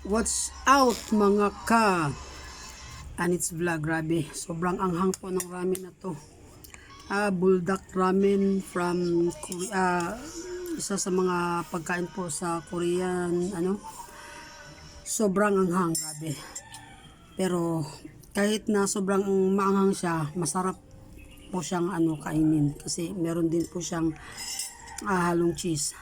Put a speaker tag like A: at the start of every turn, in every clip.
A: What's out mga ka? Anits vlog, grabe. Sobrang anghang po ng ramen na to. Buldak ramen from Korea. Isa sa mga pagkain po sa Korean, sobrang anghang, grabe. Pero kahit na sobrang maanghang siya, masarap po siyang kainin kasi meron din po siyang halong cheese.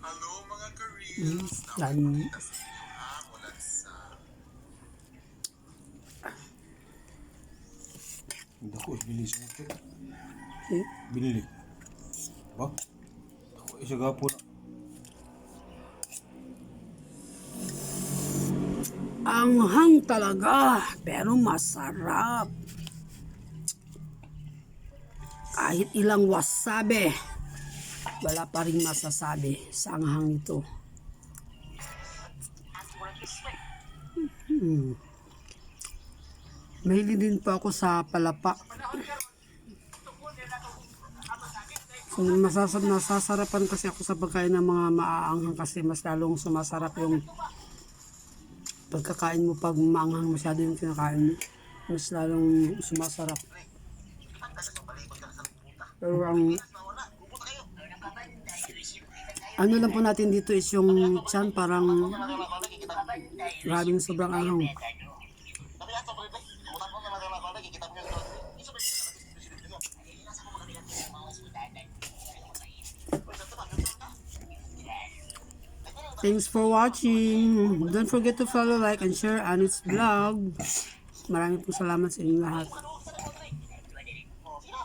B: Hello mga Koreans!
C: Hindi ako ibili siya ito.
A: Eh,
C: Binili. Ba? Ako isa gapo na.
A: anghang talaga, pero masarap. Kahit ilang wasabi, wala pa rin masasabi sa anghang nito. Mahilig din po ako sa palapa. So, nasasarapan kasi ako sa pagkain ng mga maaanghang kasi mas lalong sumasarap yung pagkakain mo pag maanghang masyado yung kinakain mo. Mas lalong sumasarap. Pero ano lang po natin dito is yung tiyan parang grabing sobrang anghang. Thanks for watching. Don't forget to follow, like, and share Anits Vlog. Maraming po salamat sa inyong lahat.